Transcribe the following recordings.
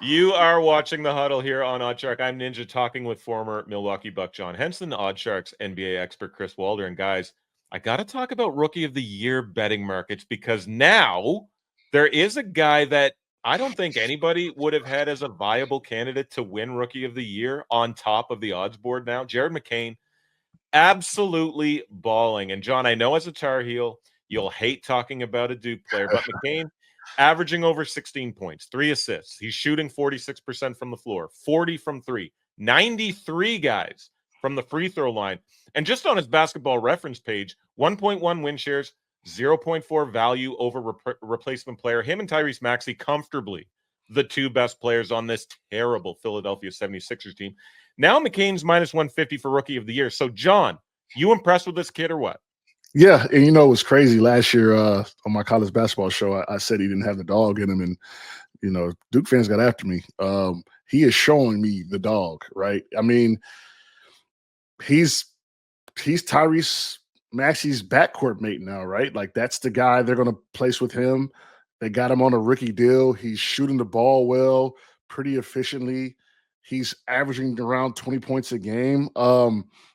You are watching The Huddle here on Oddshark. I'm Ninja talking with former Milwaukee Buck John Henson, Oddshark's NBA expert Chris Walder. And guys, I got to talk about Rookie of the Year betting markets because now there is a guy that I don't think anybody would have had as a viable candidate to win Rookie of the Year on top of the odds board now. Jared McCain, absolutely balling. And John, I know as a Tar Heel, you'll hate talking about a Duke player, but McCain averaging over 16 points, 3 assists. He's shooting 46% from the floor, 40 from 3, 93 guys from the free throw line. And just on his basketball reference page, 1.1 win shares, 0.4 value over replacement player. Him and Tyrese Maxey comfortably the two best players on this terrible Philadelphia 76ers team. Now McCain's minus 150 for Rookie of the Year. So, John, you impressed with this kid or what? Yeah, and it was crazy. Last year on my college basketball show, I said he didn't have the dog in him, and Duke fans got after me. He is showing me the dog, right? I mean, he's Tyrese Maxey's backcourt mate now, right? Like that's the guy they're going to place with him. They got him on a rookie deal. He's shooting the ball well, pretty efficiently. He's averaging around 20 points a game.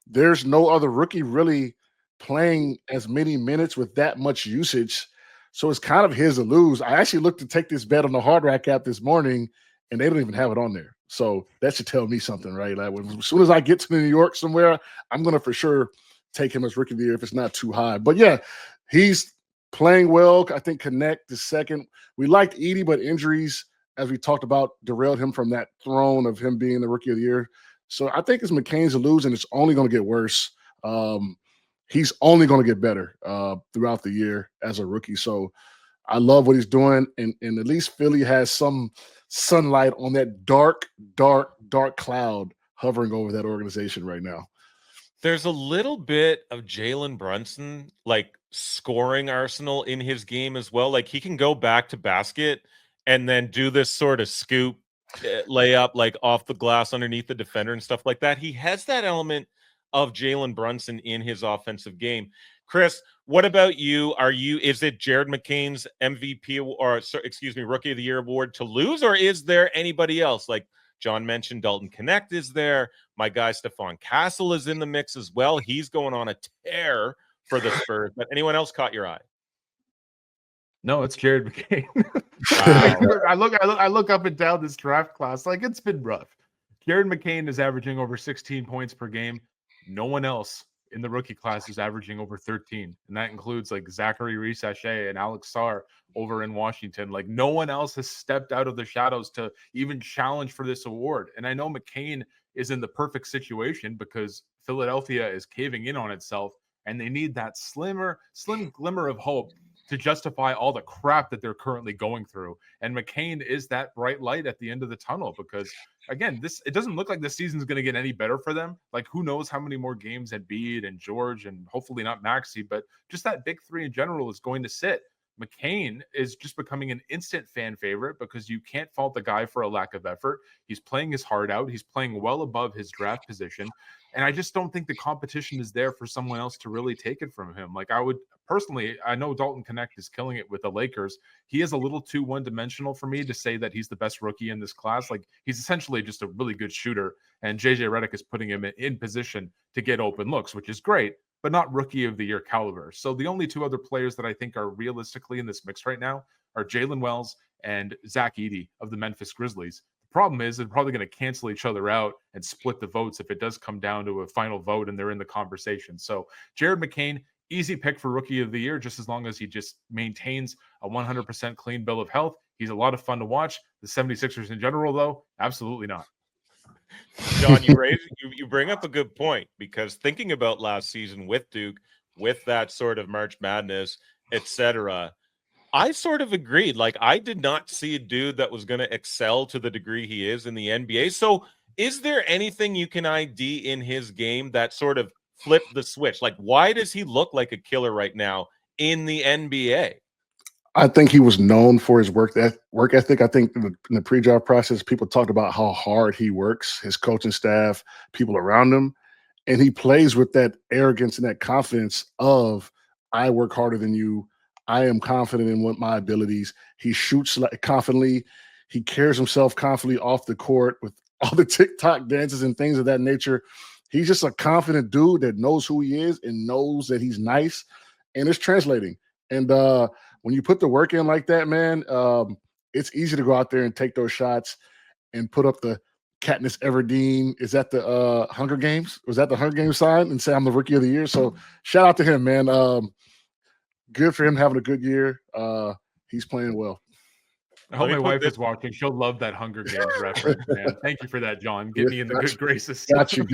There's no other rookie really playing as many minutes with that much usage. So it's kind of his to lose. I actually looked to take this bet on the Hard Rack app this morning, and they don't even have it on there. So that should tell me something, right? Like as soon as I get to New York somewhere, I'm going to for sure take him as Rookie of the Year if it's not too high. But yeah, he's playing well. I think Knecht is second. We liked Edey, but injuries, as we talked about, derailed him from that throne of him being the Rookie of the Year. So I think it's McCain's to lose, and it's only going to get worse. He's only going to get better throughout the year as a rookie. So I love what he's doing. And at least Philly has some sunlight on that dark cloud hovering over that organization right now. There's a little bit of Jalen Brunson, like scoring arsenal in his game as well. Like he can go back to basket and then do this sort of scoop layup, like off the glass underneath the defender and stuff like that. He has that element of Jalen Brunson in his offensive game. Chris, what about you? Is it Jared McCain's MVP or Rookie of the Year award to lose, or is there anybody else? Like John mentioned, Dalton Knecht is there. My guy Stephon Castle is in the mix as well. He's going on a tear for the Spurs. But anyone else caught your eye? No, it's Jared McCain. Wow. I look up and down this draft class. Like it's been rough. Jared McCain is averaging over 16 points per game. No one else in the rookie class is averaging over 13. And that includes like Zachary Reese-Sachet and Alex Sarr over in Washington. Like no one else has stepped out of the shadows to even challenge for this award. And I know McCain is in the perfect situation because Philadelphia is caving in on itself and they need that slim glimmer of hope to justify all the crap that they're currently going through. And McCain is that bright light at the end of the tunnel because, again, it doesn't look like the season's going to get any better for them. Like, who knows how many more games Embiid and George and hopefully not Maxey, but just that big three in general is going to sit. McCain is just becoming an instant fan favorite because you can't fault the guy for a lack of effort. He's playing his heart out. He's playing well above his draft position. And I just don't think the competition is there for someone else to really take it from him. Like I would personally, I know Dalton Knecht is killing it with the Lakers. He is a little too one-dimensional for me to say that he's the best rookie in this class. Like he's essentially just a really good shooter. And JJ Redick is putting him in position to get open looks, which is great, but not Rookie of the Year caliber. So the only two other players that I think are realistically in this mix right now are Jaylen Wells and Zach Edey of the Memphis Grizzlies. The problem is they're probably going to cancel each other out and split the votes if it does come down to a final vote and they're in the conversation. So Jared McCain, easy pick for Rookie of the Year, just as long as he just maintains a 100% clean bill of health. He's a lot of fun to watch. The 76ers in general, though, absolutely not. John, you bring up a good point because thinking about last season with Duke, with that sort of March Madness, etc., I sort of agreed. Like, I did not see a dude that was going to excel to the degree he is in the NBA. So is there anything you can ID in his game that sort of flipped the switch? Like, why does he look like a killer right now in the NBA? I think he was known for his work ethic. I think in the pre-draft process, people talked about how hard he works, his coaching staff, people around him. And he plays with that arrogance and that confidence of, I work harder than you. I am confident in what my abilities. He shoots confidently. He carries himself confidently off the court with all the TikTok dances and things of that nature. He's just a confident dude that knows who he is and knows that he's nice, and it's translating. And when you put the work in like that, man, it's easy to go out there and take those shots and put up the Katniss Everdeen. Is that the Hunger Games? Was that the Hunger Games sign? And say I'm the rookie of the year. So shout out to him, man. Good for him having a good year. He's playing well. I hope my wife is watching. She'll love that Hunger Games reference, man. Thank you for that, John. Get me in the good graces. Got you.